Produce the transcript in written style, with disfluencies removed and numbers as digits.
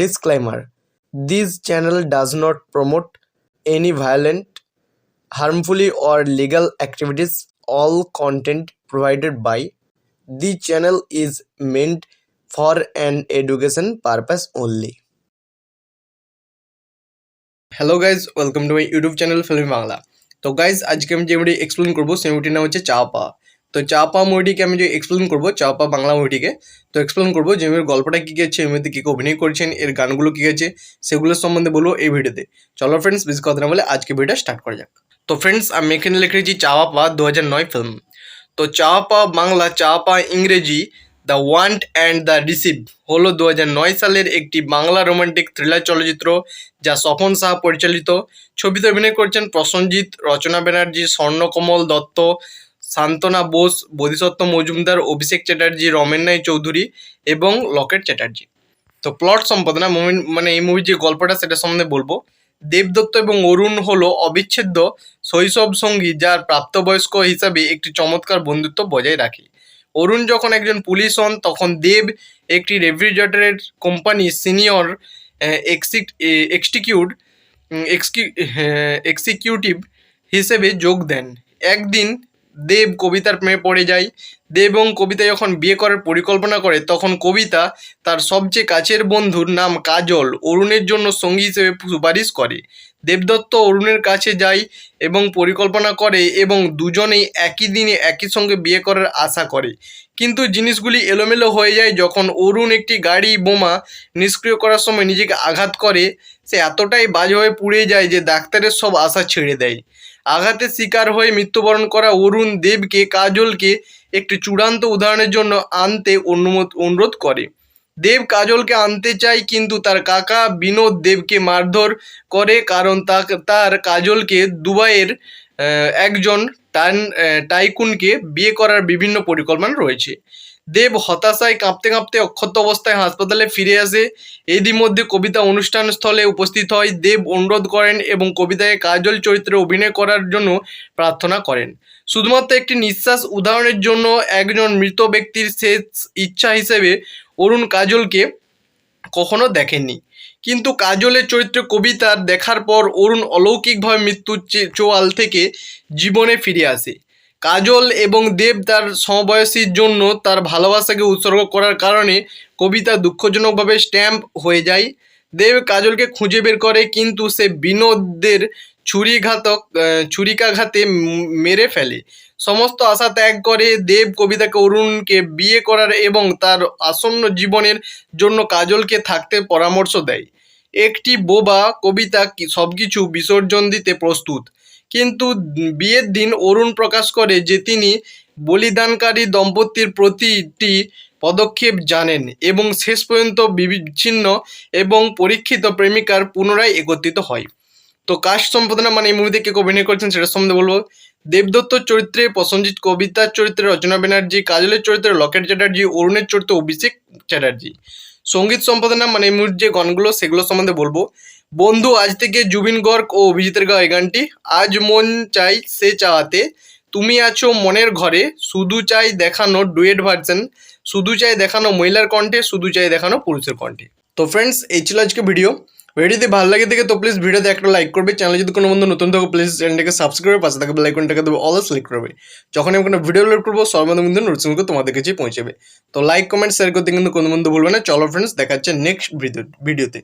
Disclaimer: This channel does not promote any violent, harmful, or illegal activities. All content provided by the channel is meant for an education purpose only. Hello guys, welcome to my YouTube channel Film Bangla. তো guys আজকে আমি যে মুভিটি explain করবো সেই মুভিটির নাম হচ্ছে চাপা। তো চাপা মুভিটিকে আমি যে এক্সপ্লেন করবো, চাপা বাংলা মুভিটিকে তো এক্সপ্লেন করবো যে মুভির গল্পটা কী আছে, এই মুভিতে কী অভিনয় করছেন, এর গানগুলো কী আছে, সেগুলোর সম্বন্ধে বলবো এই ভিডিওতে। চলো ফ্রেন্ডস, বেশি কথা না বলে আজকে ভিডিওটা স্টার্ট করা যাক। তো ফ্রেন্ডস, আমি এখানে লিখে রেখেছি চাপা 2009 ফিল্ম। তো চাপা বাংলা, চাপা ইংরেজি the want and the receive হলো 2009 সালের একটি বাংলা রোমান্টিক থ্রিলার চলচ্চিত্র, যা স্বপন সাহা পরিচালিত। ছবিতে অভিনয় করছেন প্রসেনজিৎ, রচনা ব্যানার্জি, স্বর্ণকমল দত্ত, সান্তনা বোস, বোধিসত্ত্ব মজুমদার, অভিষেক চ্যাটার্জি, রমেন নাই চৌধুরী এবং লকেট চ্যাটার্জি। তো প্লট সম্পাদনা এই মুভির যে গল্পটা সেটা সম্বন্ধে বলবো। দেবদত্ত এবং অরুণ হলো অবিচ্ছেদ্য শৈশব সঙ্গী, যার প্রাপ্তবয়স্ক হিসাবে একটি চমৎকার বন্ধুত্ব বজায় রাখে। অরুণ যখন একজন পুলিশ হন, তখন দেব একটি রেফ্রিজারেটর কোম্পানি সিনিয়র এক্সিকিউটিভ হিসেবে যোগ দেন। একদিন দেব কবিতার প্রেমে পড়ে যায়। দেব এবং কবিতা যখন বিয়ে করার পরিকল্পনা করে, তখন কবিতা তার সবচেয়ে কাছের বন্ধুর নাম কাজল অরুণের জন্য সঙ্গী হিসেবে সুপারিশ করে। দেবদত্ত অরুণের কাছে যায় এবং পরিকল্পনা করে এবং দুজনেই একই দিনে একই সঙ্গে বিয়ে করার আশা করে। কিন্তু জিনিসগুলি এলোমেলো হয়ে যায় যখন অরুণ একটি গাড়ি বোমা নিষ্ক্রিয় করার সময় নিজেকে আঘাত করে। সে এতটাই বাজেভাবে পুড়ে যায় যে ডাক্তারের সব আশা ছেড়ে দেয়। আঘাতের শিকার হয়ে মৃত্যুবরণ করা অরুণ দেবকে কাজলকে একটি চূড়ান্ত উদাহরণের জন্য আনতে অনুরোধ করে। দেব কাজলকে আনতে চায়, কিন্তু তার কাকা বিনোদ দেবকে মারধর করে, কারণ তার কাজলকে দুবাইয়ের একজন টাইকুনকে বিয়ে করার বিভিন্ন পরিকল্পনা রয়েছে। দেব হতাশায় কাঁপতে কাঁপতে অক্ষত অবস্থায় হাসপাতালে ফিরে আসে। এরই মধ্যে কবিতা অনুষ্ঠান স্থলে উপস্থিত হয়। দেব অনুরোধ করেন এবং কবিতাকে কাজল চরিত্রে অভিনয় করার জন্য প্রার্থনা করেন। শুধুমাত্র একটি নিঃশ্বাস উদাহরণের জন্য একজন মৃত ব্যক্তির শেষ ইচ্ছা হিসেবে অরুণ কাজলকে কখনো দেখেননি। কিন্তু কাজলের চরিত্রে কবিতার দেখার পর অরুণ অলৌকিকভাবে মৃত্যুর চোয়াল থেকে জীবনে ফিরে আসে। কাজল এবং দেব তার সমবয়সীর জন্য তার ভালোবাসাকে উৎসর্গ করার কারণে কবিতা দুঃখজনকভাবে স্ট্যাম্প হয়ে যায়। দেব কাজলকে খুঁজে বের করে, কিন্তু সে বিনোদের ছুরিকাঘাতে মেরে ফেলে। সমস্ত আশা ত্যাগ করে দেব কবিতাকে অরুণকে বিয়ে করার এবং তার আসন্ন জীবনের জন্য কাজলকে থাকতে পরামর্শ দেয়। একটি বোবা কবিতা সবকিছু বিসর্জন দিতে প্রস্তুত, কিন্তু বিয়ের দিন অরুণ প্রকাশ করে যে তিনি বলিদানকারী দম্পতির প্রতিটি পদক্ষেপ জানেন এবং শেষ পর্যন্ত বিচ্ছিন্ন এবং পরীক্ষিত প্রেমিকার পুনরায় একত্রিত হয়। তো কাস্ট সম্পাদনা এই মুভিতে কে অভিনয় করছেন সেটার সম্বন্ধে বলবো। দেবদত্তর চরিত্রে প্রসেনজিৎ, কবিতার চরিত্রে রচনা ব্যানার্জি, কাজলের চরিত্রে লকেট চ্যাটার্জি, অরুণের চরিত্রে অভিষেক চ্যাটার্জি। সঙ্গীত সম্পাদনা এই মুভির যে গানগুলো সেগুলো সম্বন্ধে বলবো। বন্ধু আজ থেকে জুবিন গর্গ ও অভিজিতের গাওয়া এই গানটি। আজ মন চাই সে চাওয়াতে, তুমি আছো মনের ঘরে, শুধু চাই দেখানো ডুয়েট ভার্সন, শুধু চাই দেখানো মহিলার কণ্ঠে, শুধু চাই দেখানো পুরুষের কণ্ঠে। তো ফ্রেন্ডস, এই ছিল আজকে ভিডিও যদি ভালো লাগে থেকে তো প্লিজ ভিডিওতে একটা লাইক করবে। চ্যানেলে যদি কোনো বন্ধু নতুন থাকো প্লিজ চ্যানেলটাকে সাবস্ক্রাইব করে পাশে থাকা বেল আইকনটাকে দেবে অল সিলেক্ট করবে। যখন আমি কোনো ভিডিও আপলোড করবো সর্বপ্রথম কিন্তু নোটিফিকেশন তোমাদের কাছে পৌঁছাবে। তো লাইক কমেন্ট শেয়ার করতে কিন্তু কোনো বন্ধু ভুলবে না। চলো ফ্রেন্ডস, দেখা হচ্ছে নেক্সট ভিডিওতে।